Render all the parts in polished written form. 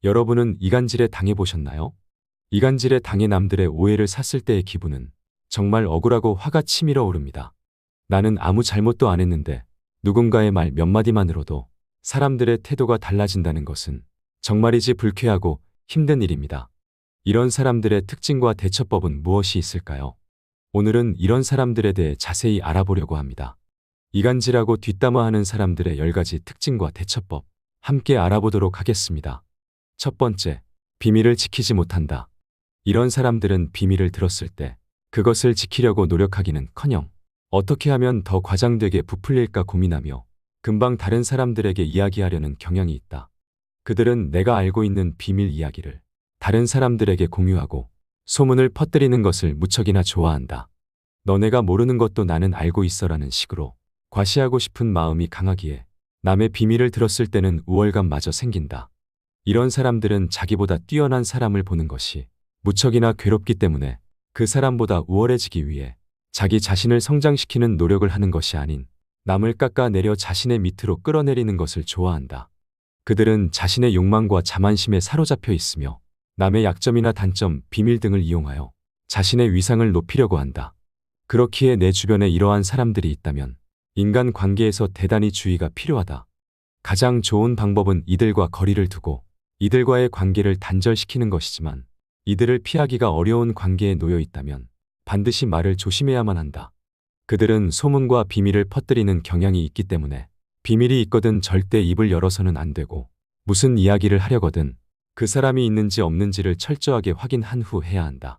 여러분은 이간질에 당해보셨나요? 이간질에 당해 남들의 오해를 샀을 때의 기분은 정말 억울하고 화가 치밀어 오릅니다. 나는 아무 잘못도 안 했는데 누군가의 말 몇 마디만으로도 사람들의 태도가 달라진다는 것은 정말이지 불쾌하고 힘든 일입니다. 이런 사람들의 특징과 대처법은 무엇이 있을까요? 오늘은 이런 사람들에 대해 자세히 알아보려고 합니다. 이간질하고 뒷담화하는 사람들의 10가지 특징과 대처법, 함께 알아보도록 하겠습니다. 첫 번째, 비밀을 지키지 못한다. 이런 사람들은 비밀을 들었을 때 그것을 지키려고 노력하기는커녕 어떻게 하면 더 과장되게 부풀릴까 고민하며 금방 다른 사람들에게 이야기하려는 경향이 있다. 그들은 내가 알고 있는 비밀 이야기를 다른 사람들에게 공유하고 소문을 퍼뜨리는 것을 무척이나 좋아한다. 너네가 모르는 것도 나는 알고 있어라는 식으로 과시하고 싶은 마음이 강하기에 남의 비밀을 들었을 때는 우월감마저 생긴다. 이런 사람들은 자기보다 뛰어난 사람을 보는 것이 무척이나 괴롭기 때문에 그 사람보다 우월해지기 위해 자기 자신을 성장시키는 노력을 하는 것이 아닌 남을 깎아내려 자신의 밑으로 끌어내리는 것을 좋아한다. 그들은 자신의 욕망과 자만심에 사로잡혀 있으며 남의 약점이나 단점, 비밀 등을 이용하여 자신의 위상을 높이려고 한다. 그렇기에 내 주변에 이러한 사람들이 있다면 인간 관계에서 대단히 주의가 필요하다. 가장 좋은 방법은 이들과 거리를 두고 이들과의 관계를 단절시키는 것이지만 이들을 피하기가 어려운 관계에 놓여 있다면 반드시 말을 조심해야만 한다. 그들은 소문과 비밀을 퍼뜨리는 경향이 있기 때문에 비밀이 있거든 절대 입을 열어서는 안 되고 무슨 이야기를 하려거든 그 사람이 있는지 없는지를 철저하게 확인한 후 해야 한다.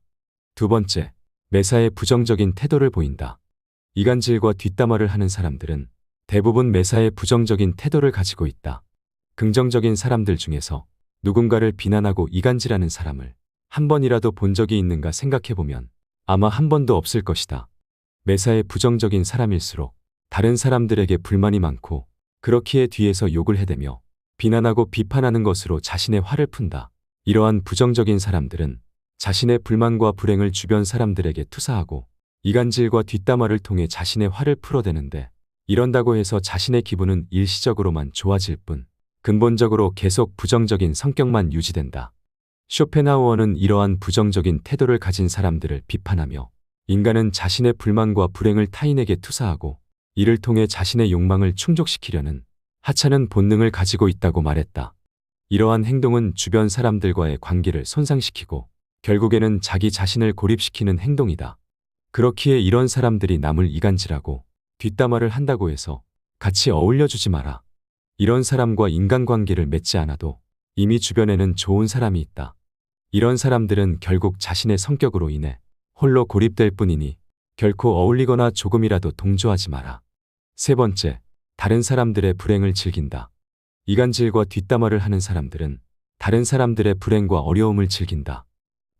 두 번째, 매사에 부정적인 태도를 보인다. 이간질과 뒷담화를 하는 사람들은 대부분 매사에 부정적인 태도를 가지고 있다. 긍정적인 사람들 중에서 누군가를 비난하고 이간질하는 사람을 한 번이라도 본 적이 있는가 생각해보면 아마 한 번도 없을 것이다. 매사에 부정적인 사람일수록 다른 사람들에게 불만이 많고 그렇기에 뒤에서 욕을 해대며 비난하고 비판하는 것으로 자신의 화를 푼다. 이러한 부정적인 사람들은 자신의 불만과 불행을 주변 사람들에게 투사하고 이간질과 뒷담화를 통해 자신의 화를 풀어대는데 이런다고 해서 자신의 기분은 일시적으로만 좋아질 뿐 근본적으로 계속 부정적인 성격만 유지된다. 쇼펜하우어는 이러한 부정적인 태도를 가진 사람들을 비판하며 인간은 자신의 불만과 불행을 타인에게 투사하고 이를 통해 자신의 욕망을 충족시키려는 하찮은 본능을 가지고 있다고 말했다. 이러한 행동은 주변 사람들과의 관계를 손상시키고 결국에는 자기 자신을 고립시키는 행동이다. 그렇기에 이런 사람들이 남을 이간질하고 뒷담화를 한다고 해서 같이 어울려주지 마라. 이런 사람과 인간관계를 맺지 않아도 이미 주변에는 좋은 사람이 있다. 이런 사람들은 결국 자신의 성격으로 인해 홀로 고립될 뿐이니 결코 어울리거나 조금이라도 동조하지 마라. 세 번째, 다른 사람들의 불행을 즐긴다. 이간질과 뒷담화를 하는 사람들은 다른 사람들의 불행과 어려움을 즐긴다.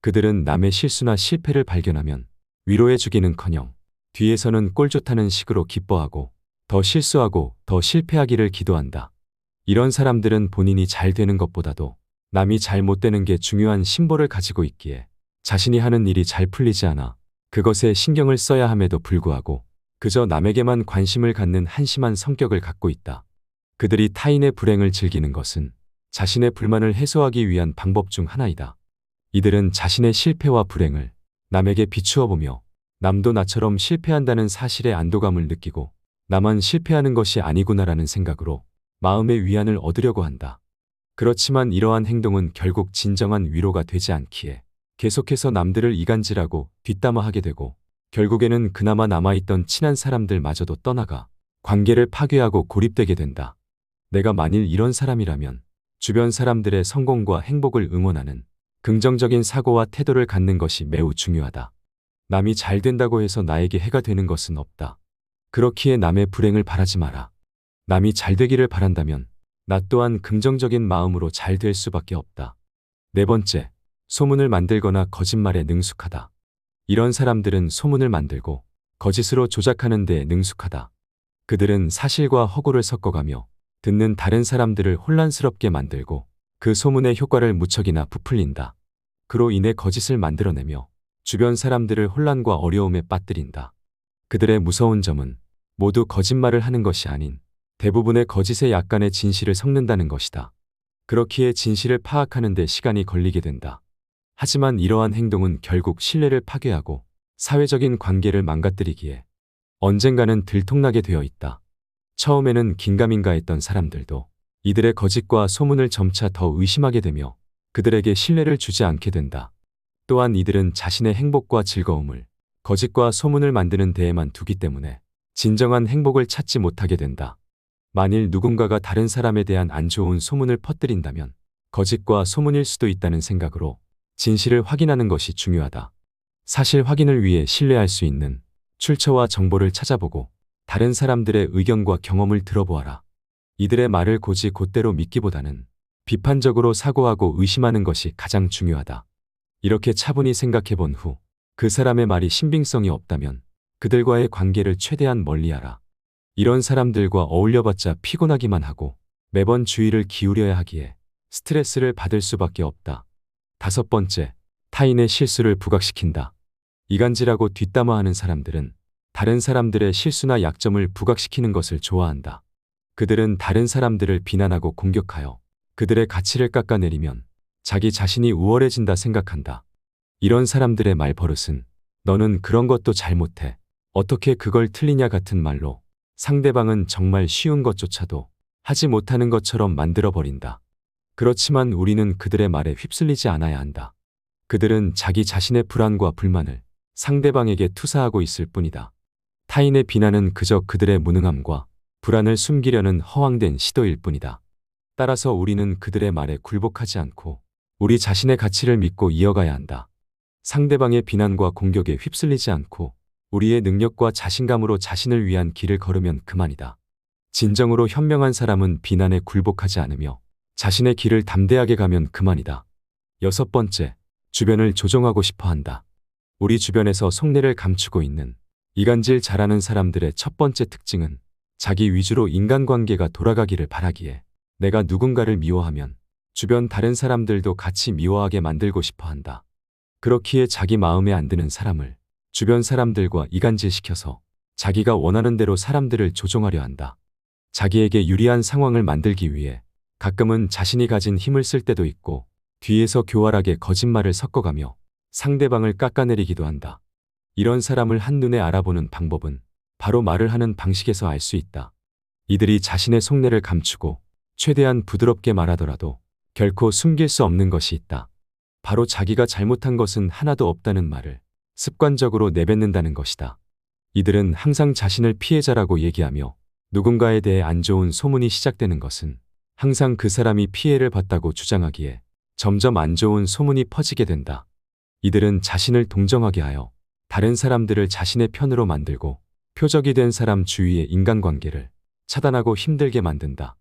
그들은 남의 실수나 실패를 발견하면 위로해주기는커녕 뒤에서는 꼴 좋다는 식으로 기뻐하고 더 실수하고 더 실패하기를 기도한다. 이런 사람들은 본인이 잘 되는 것보다도 남이 잘 못 되는 게 중요한 심보를 가지고 있기에 자신이 하는 일이 잘 풀리지 않아 그것에 신경을 써야 함에도 불구하고 그저 남에게만 관심을 갖는 한심한 성격을 갖고 있다. 그들이 타인의 불행을 즐기는 것은 자신의 불만을 해소하기 위한 방법 중 하나이다. 이들은 자신의 실패와 불행을 남에게 비추어 보며 남도 나처럼 실패한다는 사실에 안도감을 느끼고 나만 실패하는 것이 아니구나라는 생각으로 마음의 위안을 얻으려고 한다. 그렇지만 이러한 행동은 결국 진정한 위로가 되지 않기에 계속해서 남들을 이간질하고 뒷담화하게 되고 결국에는 그나마 남아있던 친한 사람들마저도 떠나가 관계를 파괴하고 고립되게 된다. 내가 만일 이런 사람이라면 주변 사람들의 성공과 행복을 응원하는 긍정적인 사고와 태도를 갖는 것이 매우 중요하다. 남이 잘 된다고 해서 나에게 해가 되는 것은 없다. 그렇기에 남의 불행을 바라지 마라. 남이 잘 되기를 바란다면 나 또한 긍정적인 마음으로 잘 될 수밖에 없다. 네 번째, 소문을 만들거나 거짓말에 능숙하다. 이런 사람들은 소문을 만들고 거짓으로 조작하는 데에 능숙하다. 그들은 사실과 허구를 섞어가며 듣는 다른 사람들을 혼란스럽게 만들고 그 소문의 효과를 무척이나 부풀린다. 그로 인해 거짓을 만들어내며 주변 사람들을 혼란과 어려움에 빠뜨린다. 그들의 무서운 점은 모두 거짓말을 하는 것이 아닌 대부분의 거짓에 약간의 진실을 섞는다는 것이다. 그렇기에 진실을 파악하는 데 시간이 걸리게 된다. 하지만 이러한 행동은 결국 신뢰를 파괴하고 사회적인 관계를 망가뜨리기에 언젠가는 들통나게 되어 있다. 처음에는 긴가민가했던 사람들도 이들의 거짓과 소문을 점차 더 의심하게 되며 그들에게 신뢰를 주지 않게 된다. 또한 이들은 자신의 행복과 즐거움을 거짓과 소문을 만드는 데에만 두기 때문에 진정한 행복을 찾지 못하게 된다. 만일 누군가가 다른 사람에 대한 안 좋은 소문을 퍼뜨린다면 거짓과 소문일 수도 있다는 생각으로 진실을 확인하는 것이 중요하다. 사실 확인을 위해 신뢰할 수 있는 출처와 정보를 찾아보고 다른 사람들의 의견과 경험을 들어보아라. 이들의 말을 곧이 곧대로 믿기보다는 비판적으로 사고하고 의심하는 것이 가장 중요하다. 이렇게 차분히 생각해 본 후 그 사람의 말이 신빙성이 없다면 그들과의 관계를 최대한 멀리하라. 이런 사람들과 어울려봤자 피곤하기만 하고 매번 주의를 기울여야 하기에 스트레스를 받을 수밖에 없다. 5번째, 타인의 실수를 부각시킨다. 이간질하고 뒷담화하는 사람들은 다른 사람들의 실수나 약점을 부각시키는 것을 좋아한다. 그들은 다른 사람들을 비난하고 공격하여 그들의 가치를 깎아내리면 자기 자신이 우월해진다 생각한다. 이런 사람들의 말버릇은 너는 그런 것도 잘못해. 어떻게 그걸 틀리냐 같은 말로 상대방은 정말 쉬운 것조차도 하지 못하는 것처럼 만들어버린다. 그렇지만 우리는 그들의 말에 휩쓸리지 않아야 한다. 그들은 자기 자신의 불안과 불만을 상대방에게 투사하고 있을 뿐이다. 타인의 비난은 그저 그들의 무능함과 불안을 숨기려는 허황된 시도일 뿐이다. 따라서 우리는 그들의 말에 굴복하지 않고 우리 자신의 가치를 믿고 이어가야 한다. 상대방의 비난과 공격에 휩쓸리지 않고 우리의 능력과 자신감으로 자신을 위한 길을 걸으면 그만이다. 진정으로 현명한 사람은 비난에 굴복하지 않으며 자신의 길을 담대하게 가면 그만이다. 6번째, 주변을 조종하고 싶어 한다. 우리 주변에서 속내를 감추고 있는 이간질 잘하는 사람들의 첫 번째 특징은 자기 위주로 인간관계가 돌아가기를 바라기에 내가 누군가를 미워하면 주변 다른 사람들도 같이 미워하게 만들고 싶어 한다. 그렇기에 자기 마음에 안 드는 사람을 주변 사람들과 이간질시켜서 자기가 원하는 대로 사람들을 조종하려 한다. 자기에게 유리한 상황을 만들기 위해 가끔은 자신이 가진 힘을 쓸 때도 있고 뒤에서 교활하게 거짓말을 섞어가며 상대방을 깎아내리기도 한다. 이런 사람을 한눈에 알아보는 방법은 바로 말을 하는 방식에서 알 수 있다. 이들이 자신의 속내를 감추고 최대한 부드럽게 말하더라도 결코 숨길 수 없는 것이 있다. 바로 자기가 잘못한 것은 하나도 없다는 말을 습관적으로 내뱉는다는 것이다. 이들은 항상 자신을 피해자라고 얘기하며 누군가에 대해 안 좋은 소문이 시작되는 것은 항상 그 사람이 피해를 봤다고 주장하기에 점점 안 좋은 소문이 퍼지게 된다. 이들은 자신을 동정하게 하여 다른 사람들을 자신의 편으로 만들고 표적이 된 사람 주위의 인간관계를 차단하고 힘들게 만든다.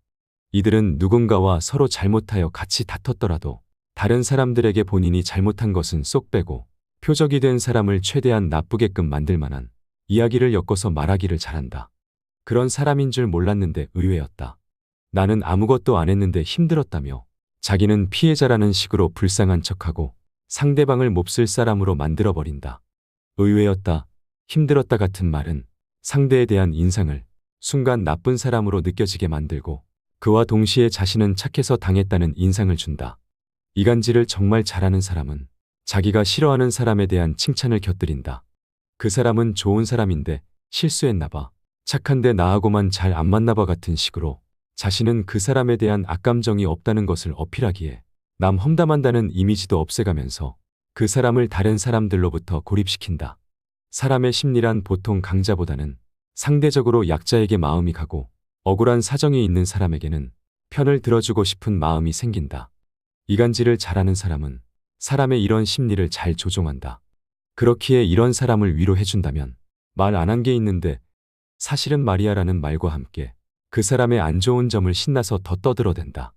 이들은 누군가와 서로 잘못하여 같이 다퉜더라도 다른 사람들에게 본인이 잘못한 것은 쏙 빼고 표적이 된 사람을 최대한 나쁘게끔 만들 만한 이야기를 엮어서 말하기를 잘한다. 그런 사람인 줄 몰랐는데 의외였다. 나는 아무것도 안 했는데 힘들었다며 자기는 피해자라는 식으로 불쌍한 척하고 상대방을 몹쓸 사람으로 만들어버린다. 의외였다, 힘들었다 같은 말은 상대에 대한 인상을 순간 나쁜 사람으로 느껴지게 만들고 그와 동시에 자신은 착해서 당했다는 인상을 준다. 이간질을 정말 잘하는 사람은 자기가 싫어하는 사람에 대한 칭찬을 곁들인다. 그 사람은 좋은 사람인데 실수했나봐. 착한데 나하고만 잘 안 맞나봐 같은 식으로 자신은 그 사람에 대한 악감정이 없다는 것을 어필하기에 남 험담한다는 이미지도 없애가면서 그 사람을 다른 사람들로부터 고립시킨다. 사람의 심리란 보통 강자보다는 상대적으로 약자에게 마음이 가고 억울한 사정이 있는 사람에게는 편을 들어주고 싶은 마음이 생긴다. 이간질을 잘하는 사람은 사람의 이런 심리를 잘 조종한다. 그렇기에 이런 사람을 위로해준다면 말 안 한 게 있는데 사실은 말이야라는 말과 함께 그 사람의 안 좋은 점을 신나서 더 떠들어댄다.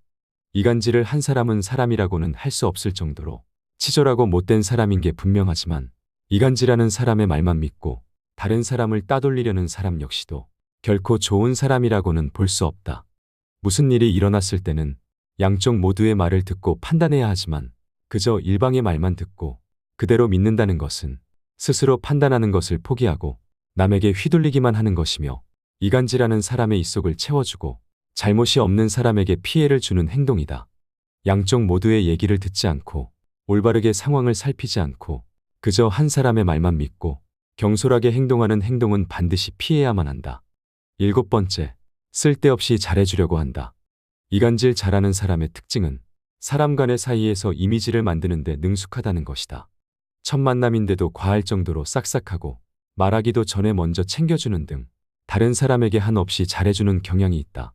이간질을 한 사람은 사람이라고는 할 수 없을 정도로 치졸하고 못된 사람인 게 분명하지만 이간질하는 사람의 말만 믿고 다른 사람을 따돌리려는 사람 역시도 결코 좋은 사람이라고는 볼 수 없다. 무슨 일이 일어났을 때는 양쪽 모두의 말을 듣고 판단해야 하지만 그저 일방의 말만 듣고 그대로 믿는다는 것은 스스로 판단하는 것을 포기하고 남에게 휘둘리기만 하는 것이며 이간질하는 사람의 입속을 채워주고 잘못이 없는 사람에게 피해를 주는 행동이다. 양쪽 모두의 얘기를 듣지 않고 올바르게 상황을 살피지 않고 그저 한 사람의 말만 믿고 경솔하게 행동하는 행동은 반드시 피해야만 한다. 7번째, 쓸데없이 잘해주려고 한다. 이간질 잘하는 사람의 특징은 사람 간의 사이에서 이미지를 만드는 데 능숙하다는 것이다. 첫 만남인데도 과할 정도로 싹싹하고 말하기도 전에 먼저 챙겨주는 등 다른 사람에게 한없이 잘해주는 경향이 있다.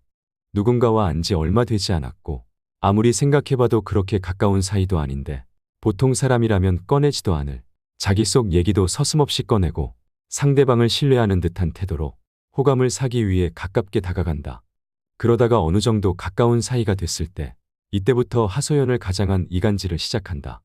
누군가와 안지 얼마 되지 않았고 아무리 생각해봐도 그렇게 가까운 사이도 아닌데 보통 사람이라면 꺼내지도 않을 자기 속 얘기도 서슴없이 꺼내고 상대방을 신뢰하는 듯한 태도로 호감을 사기 위해 가깝게 다가간다. 그러다가 어느 정도 가까운 사이가 됐을 때 이때부터 하소연을 가장한 이간질을 시작한다.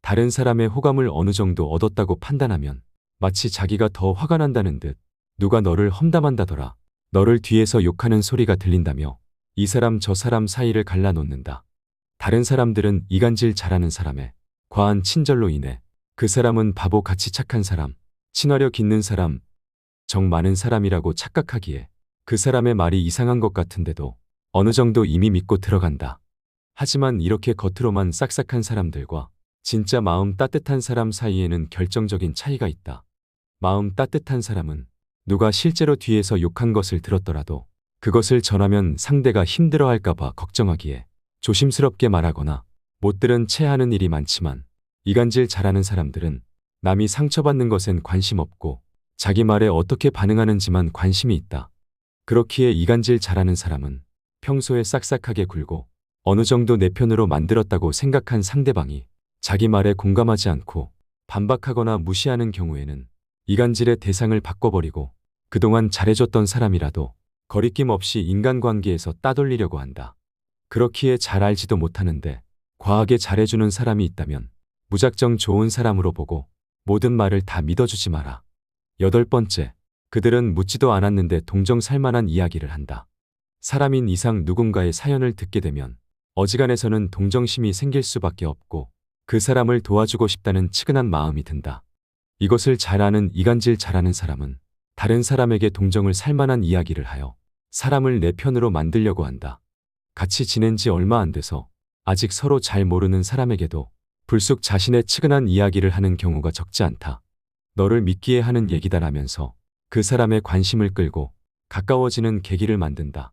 다른 사람의 호감을 어느 정도 얻었다고 판단하면 마치 자기가 더 화가 난다는 듯 누가 너를 험담한다더라, 너를 뒤에서 욕하는 소리가 들린다며 이 사람 저 사람 사이를 갈라놓는다. 다른 사람들은 이간질 잘하는 사람의 과한 친절로 인해 그 사람은 바보같이 착한 사람, 친화력 있는 사람, 정 많은 사람이라고 착각하기에 그 사람의 말이 이상한 것 같은데도 어느 정도 이미 믿고 들어간다. 하지만 이렇게 겉으로만 싹싹한 사람들과 진짜 마음 따뜻한 사람 사이에는 결정적인 차이가 있다. 마음 따뜻한 사람은 누가 실제로 뒤에서 욕한 것을 들었더라도 그것을 전하면 상대가 힘들어할까봐 걱정하기에 조심스럽게 말하거나 못 들은 채 하는 일이 많지만 이간질 잘하는 사람들은 남이 상처받는 것엔 관심 없고 자기 말에 어떻게 반응하는지만 관심이 있다. 그렇기에 이간질 잘하는 사람은 평소에 싹싹하게 굴고 어느 정도 내 편으로 만들었다고 생각한 상대방이 자기 말에 공감하지 않고 반박하거나 무시하는 경우에는 이간질의 대상을 바꿔버리고 그동안 잘해줬던 사람이라도 거리낌 없이 인간관계에서 따돌리려고 한다. 그렇기에 잘 알지도 못하는데 과하게 잘해주는 사람이 있다면 무작정 좋은 사람으로 보고 모든 말을 다 믿어주지 마라. 8번째, 그들은 묻지도 않았는데 동정 살만한 이야기를 한다. 사람인 이상 누군가의 사연을 듣게 되면 어지간해서는 동정심이 생길 수밖에 없고 그 사람을 도와주고 싶다는 측은한 마음이 든다. 이것을 잘 아는 이간질 잘하는 사람은 다른 사람에게 동정을 살만한 이야기를 하여 사람을 내 편으로 만들려고 한다. 같이 지낸 지 얼마 안 돼서 아직 서로 잘 모르는 사람에게도 불쑥 자신의 측은한 이야기를 하는 경우가 적지 않다. 너를 믿기에 하는 얘기다라면서 그 사람의 관심을 끌고 가까워지는 계기를 만든다.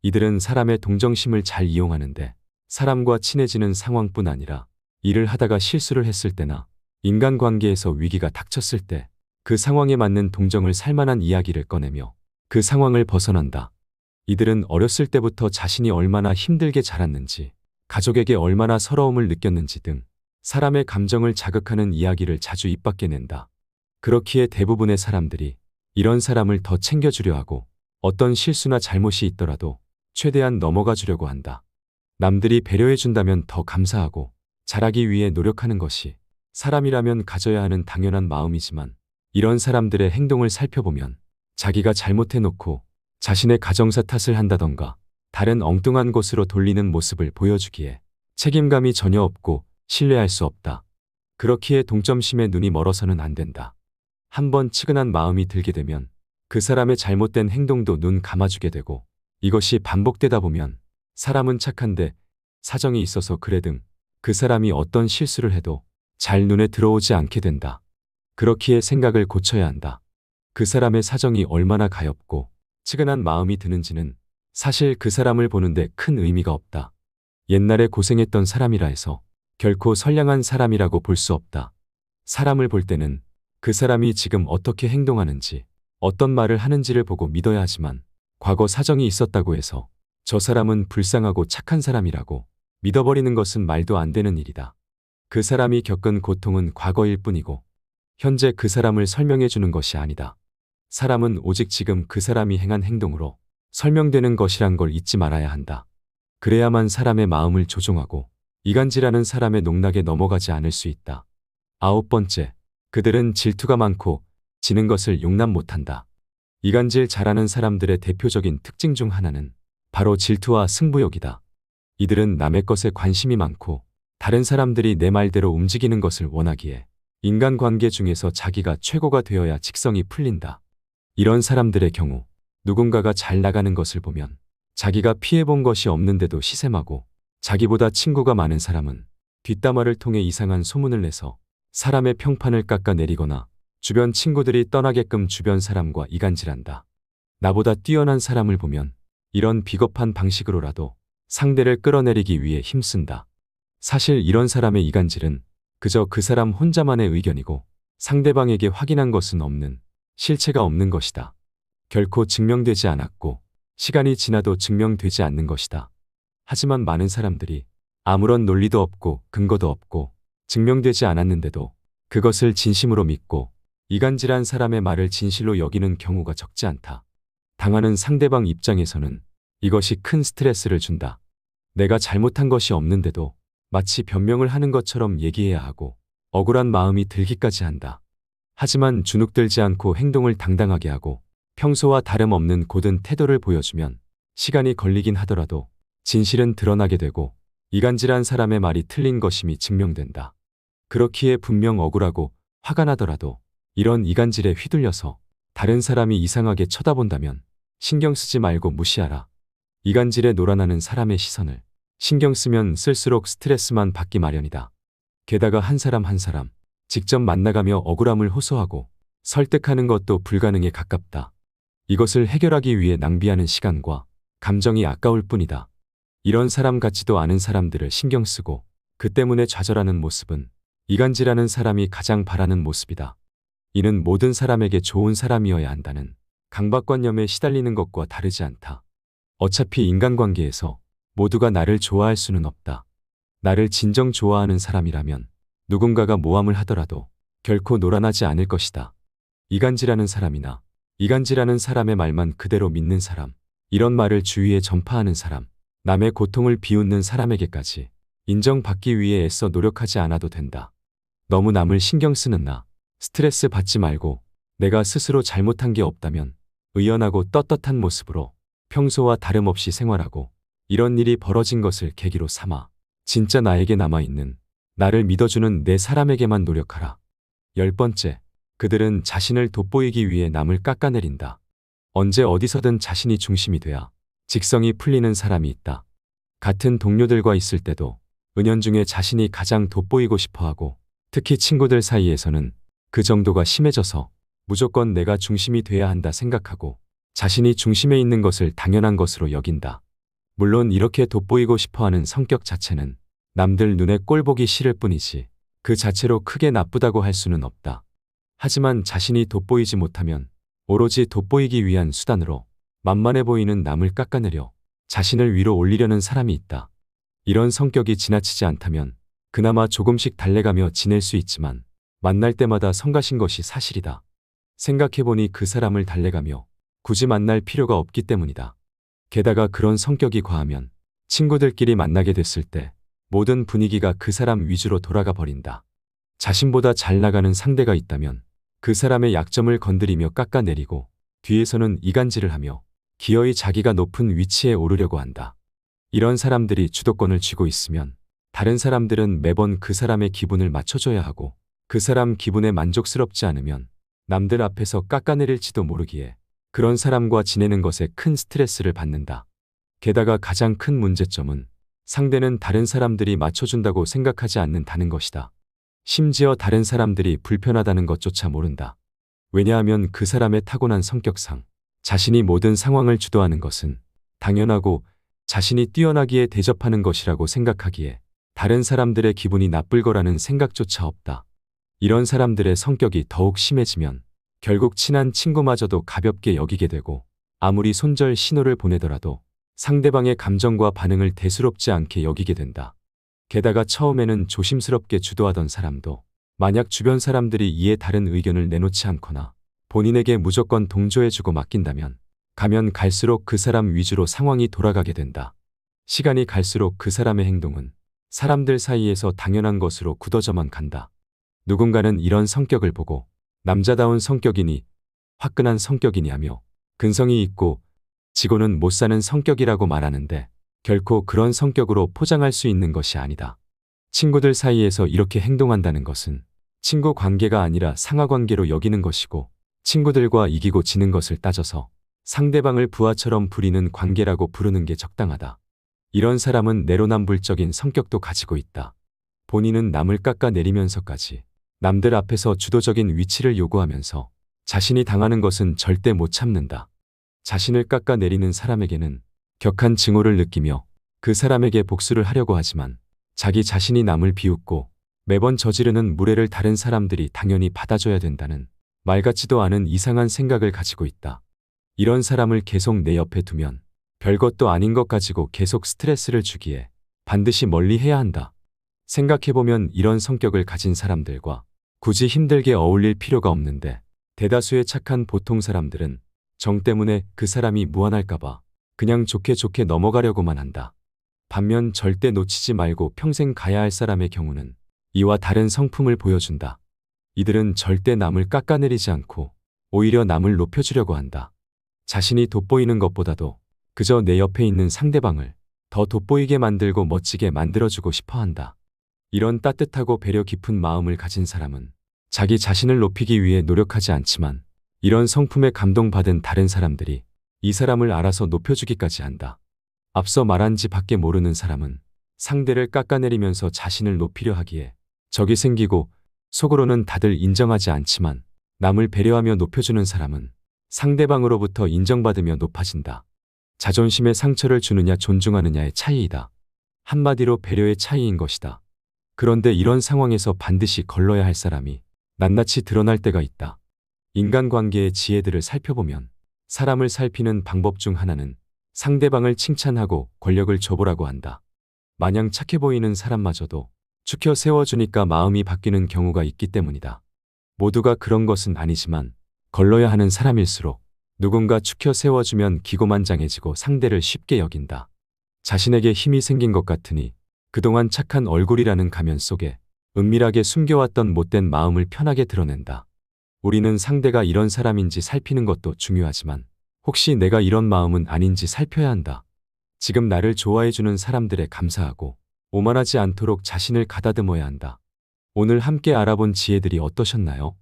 이들은 사람의 동정심을 잘 이용하는데 사람과 친해지는 상황뿐 아니라 일을 하다가 실수를 했을 때나 인간관계에서 위기가 닥쳤을 때 그 상황에 맞는 동정을 살만한 이야기를 꺼내며 그 상황을 벗어난다. 이들은 어렸을 때부터 자신이 얼마나 힘들게 자랐는지, 가족에게 얼마나 서러움을 느꼈는지 등 사람의 감정을 자극하는 이야기를 자주 입 밖에 낸다. 그렇기에 대부분의 사람들이 이런 사람을 더 챙겨주려 하고 어떤 실수나 잘못이 있더라도 최대한 넘어가 주려고 한다. 남들이 배려해준다면 더 감사하고 잘하기 위해 노력하는 것이 사람이라면 가져야 하는 당연한 마음이지만 이런 사람들의 행동을 살펴보면 자기가 잘못해놓고 자신의 가정사 탓을 한다던가 다른 엉뚱한 곳으로 돌리는 모습을 보여주기에 책임감이 전혀 없고 신뢰할 수 없다. 그렇기에 동점심에 눈이 멀어서는 안 된다. 한번 측은한 마음이 들게 되면 그 사람의 잘못된 행동도 눈 감아주게 되고 이것이 반복되다 보면 사람은 착한데 사정이 있어서 그래 등 그 사람이 어떤 실수를 해도 잘 눈에 들어오지 않게 된다. 그렇기에 생각을 고쳐야 한다. 그 사람의 사정이 얼마나 가엾고 측은한 마음이 드는지는 사실 그 사람을 보는데 큰 의미가 없다. 옛날에 고생했던 사람이라 해서 결코 선량한 사람이라고 볼 수 없다. 사람을 볼 때는 그 사람이 지금 어떻게 행동하는지, 어떤 말을 하는지를 보고 믿어야 하지만 과거 사정이 있었다고 해서 저 사람은 불쌍하고 착한 사람이라고 믿어버리는 것은 말도 안 되는 일이다. 그 사람이 겪은 고통은 과거일 뿐이고 현재 그 사람을 설명해 주는 것이 아니다. 사람은 오직 지금 그 사람이 행한 행동으로 설명되는 것이란 걸 잊지 말아야 한다. 그래야만 사람의 마음을 조종하고 이간질하는 사람의 농락에 넘어가지 않을 수 있다. 9번째, 그들은 질투가 많고 지는 것을 용납 못한다. 이간질 잘하는 사람들의 대표적인 특징 중 하나는 바로 질투와 승부욕이다. 이들은 남의 것에 관심이 많고 다른 사람들이 내 말대로 움직이는 것을 원하기에 인간관계 중에서 자기가 최고가 되어야 직성이 풀린다. 이런 사람들의 경우 누군가가 잘 나가는 것을 보면 자기가 피해본 것이 없는데도 시샘하고 자기보다 친구가 많은 사람은 뒷담화를 통해 이상한 소문을 내서 사람의 평판을 깎아내리거나 주변 친구들이 떠나게끔 주변 사람과 이간질한다. 나보다 뛰어난 사람을 보면 이런 비겁한 방식으로라도 상대를 끌어내리기 위해 힘쓴다. 사실 이런 사람의 이간질은 그저 그 사람 혼자만의 의견이고 상대방에게 확인한 것은 없는, 실체가 없는 것이다. 결코 증명되지 않았고 시간이 지나도 증명되지 않는 것이다. 하지만 많은 사람들이 아무런 논리도 없고 근거도 없고 증명되지 않았는데도 그것을 진심으로 믿고 이간질한 사람의 말을 진실로 여기는 경우가 적지 않다. 당하는 상대방 입장에서는 이것이 큰 스트레스를 준다. 내가 잘못한 것이 없는데도 마치 변명을 하는 것처럼 얘기해야 하고 억울한 마음이 들기까지 한다. 하지만 주눅들지 않고 행동을 당당하게 하고 평소와 다름없는 고든 태도를 보여주면 시간이 걸리긴 하더라도 진실은 드러나게 되고 이간질한 사람의 말이 틀린 것임이 증명된다. 그렇기에 분명 억울하고 화가 나더라도 이런 이간질에 휘둘려서 다른 사람이 이상하게 쳐다본다면 신경 쓰지 말고 무시하라. 이간질에 놀아나는 사람의 시선을 신경 쓰면 쓸수록 스트레스만 받기 마련이다. 게다가 한 사람 한 사람 직접 만나가며 억울함을 호소하고 설득하는 것도 불가능에 가깝다. 이것을 해결하기 위해 낭비하는 시간과 감정이 아까울 뿐이다. 이런 사람 같지도 않은 사람들을 신경 쓰고 그 때문에 좌절하는 모습은 이간질하는 사람이 가장 바라는 모습이다. 이는 모든 사람에게 좋은 사람이어야 한다는 강박관념에 시달리는 것과 다르지 않다. 어차피 인간관계에서 모두가 나를 좋아할 수는 없다. 나를 진정 좋아하는 사람이라면 누군가가 모함을 하더라도 결코 놀아나지 않을 것이다. 이간질하는 사람이나 이간질하는 사람의 말만 그대로 믿는 사람, 이런 말을 주위에 전파하는 사람, 남의 고통을 비웃는 사람에게까지 인정받기 위해 애써 노력하지 않아도 된다. 너무 남을 신경 쓰는 나, 스트레스 받지 말고 내가 스스로 잘못한 게 없다면 의연하고 떳떳한 모습으로 평소와 다름없이 생활하고 이런 일이 벌어진 것을 계기로 삼아 진짜 나에게 남아있는, 나를 믿어주는 내 사람에게만 노력하라. 10번째, 그들은 자신을 돋보이기 위해 남을 깎아내린다. 언제 어디서든 자신이 중심이 돼야 직성이 풀리는 사람이 있다. 같은 동료들과 있을 때도 은연중에 자신이 가장 돋보이고 싶어하고 특히 친구들 사이에서는 그 정도가 심해져서 무조건 내가 중심이 돼야 한다 생각하고 자신이 중심에 있는 것을 당연한 것으로 여긴다. 물론 이렇게 돋보이고 싶어하는 성격 자체는 남들 눈에 꼴보기 싫을 뿐이지 그 자체로 크게 나쁘다고 할 수는 없다. 하지만 자신이 돋보이지 못하면 오로지 돋보이기 위한 수단으로 만만해 보이는 남을 깎아내려 자신을 위로 올리려는 사람이 있다. 이런 성격이 지나치지 않다면 그나마 조금씩 달래가며 지낼 수 있지만 만날 때마다 성가신 것이 사실이다. 생각해보니 그 사람을 달래가며 굳이 만날 필요가 없기 때문이다. 게다가 그런 성격이 과하면 친구들끼리 만나게 됐을 때 모든 분위기가 그 사람 위주로 돌아가 버린다. 자신보다 잘 나가는 상대가 있다면 그 사람의 약점을 건드리며 깎아내리고 뒤에서는 이간질을 하며 기어이 자기가 높은 위치에 오르려고 한다. 이런 사람들이 주도권을 쥐고 있으면 다른 사람들은 매번 그 사람의 기분을 맞춰줘야 하고 그 사람 기분에 만족스럽지 않으면 남들 앞에서 깎아내릴지도 모르기에 그런 사람과 지내는 것에 큰 스트레스를 받는다. 게다가 가장 큰 문제점은 상대는 다른 사람들이 맞춰준다고 생각하지 않는다는 것이다. 심지어 다른 사람들이 불편하다는 것조차 모른다. 왜냐하면 그 사람의 타고난 성격상 자신이 모든 상황을 주도하는 것은 당연하고 자신이 뛰어나기에 대접하는 것이라고 생각하기에 다른 사람들의 기분이 나쁠 거라는 생각조차 없다. 이런 사람들의 성격이 더욱 심해지면 결국 친한 친구마저도 가볍게 여기게 되고 아무리 손절 신호를 보내더라도 상대방의 감정과 반응을 대수롭지 않게 여기게 된다. 게다가 처음에는 조심스럽게 주도하던 사람도 만약 주변 사람들이 이에 다른 의견을 내놓지 않거나 본인에게 무조건 동조해주고 맡긴다면 가면 갈수록 그 사람 위주로 상황이 돌아가게 된다. 시간이 갈수록 그 사람의 행동은 사람들 사이에서 당연한 것으로 굳어져만 간다. 누군가는 이런 성격을 보고 남자다운 성격이니 화끈한 성격이니 하며 근성이 있고 지고는 못 사는 성격이라고 말하는데 결코 그런 성격으로 포장할 수 있는 것이 아니다. 친구들 사이에서 이렇게 행동한다는 것은 친구 관계가 아니라 상하관계로 여기는 것이고 친구들과 이기고 지는 것을 따져서 상대방을 부하처럼 부리는 관계라고 부르는 게 적당하다. 이런 사람은 내로남불적인 성격도 가지고 있다. 본인은 남을 깎아내리면서까지 남들 앞에서 주도적인 위치를 요구하면서 자신이 당하는 것은 절대 못 참는다. 자신을 깎아내리는 사람에게는 격한 증오를 느끼며 그 사람에게 복수를 하려고 하지만 자기 자신이 남을 비웃고 매번 저지르는 무례를 다른 사람들이 당연히 받아줘야 된다는 말 같지도 않은 이상한 생각을 가지고 있다. 이런 사람을 계속 내 옆에 두면 별것도 아닌 것 가지고 계속 스트레스를 주기에 반드시 멀리해야 한다. 생각해보면 이런 성격을 가진 사람들과 굳이 힘들게 어울릴 필요가 없는데 대다수의 착한 보통 사람들은 정 때문에 그 사람이 무안할까봐 그냥 좋게 좋게 넘어가려고만 한다. 반면 절대 놓치지 말고 평생 가야 할 사람의 경우는 이와 다른 성품을 보여준다. 이들은 절대 남을 깎아내리지 않고 오히려 남을 높여주려고 한다. 자신이 돋보이는 것보다도 그저 내 옆에 있는 상대방을 더 돋보이게 만들고 멋지게 만들어주고 싶어 한다. 이런 따뜻하고 배려 깊은 마음을 가진 사람은 자기 자신을 높이기 위해 노력하지 않지만 이런 성품에 감동받은 다른 사람들이 이 사람을 알아서 높여주기까지 한다. 앞서 말한 지 밖에 모르는 사람은 상대를 깎아내리면서 자신을 높이려 하기에 적이 생기고 속으로는 다들 인정하지 않지만 남을 배려하며 높여주는 사람은 상대방으로부터 인정받으며 높아진다. 자존심에 상처를 주느냐 존중하느냐의 차이이다. 한마디로 배려의 차이인 것이다. 그런데 이런 상황에서 반드시 걸러야 할 사람이 낱낱이 드러날 때가 있다. 인간관계의 지혜들을 살펴보면 사람을 살피는 방법 중 하나는 상대방을 칭찬하고 권력을 줘보라고 한다. 마냥 착해 보이는 사람마저도 추켜 세워주니까 마음이 바뀌는 경우가 있기 때문이다. 모두가 그런 것은 아니지만 걸러야 하는 사람일수록 누군가 추켜 세워주면 기고만장해지고 상대를 쉽게 여긴다. 자신에게 힘이 생긴 것 같으니 그동안 착한 얼굴이라는 가면 속에 은밀하게 숨겨왔던 못된 마음을 편하게 드러낸다. 우리는 상대가 이런 사람인지 살피는 것도 중요하지만 혹시 내가 이런 마음은 아닌지 살펴야 한다. 지금 나를 좋아해주는 사람들에 감사하고 오만하지 않도록 자신을 가다듬어야 한다. 오늘 함께 알아본 지혜들이 어떠셨나요?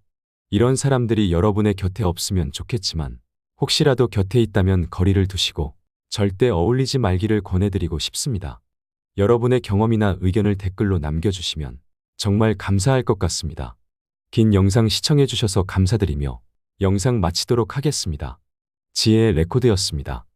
이런 사람들이 여러분의 곁에 없으면 좋겠지만 혹시라도 곁에 있다면 거리를 두시고 절대 어울리지 말기를 권해드리고 싶습니다. 여러분의 경험이나 의견을 댓글로 남겨주시면 정말 감사할 것 같습니다. 긴 영상 시청해주셔서 감사드리며 영상 마치도록 하겠습니다. 지혜의 레코드였습니다.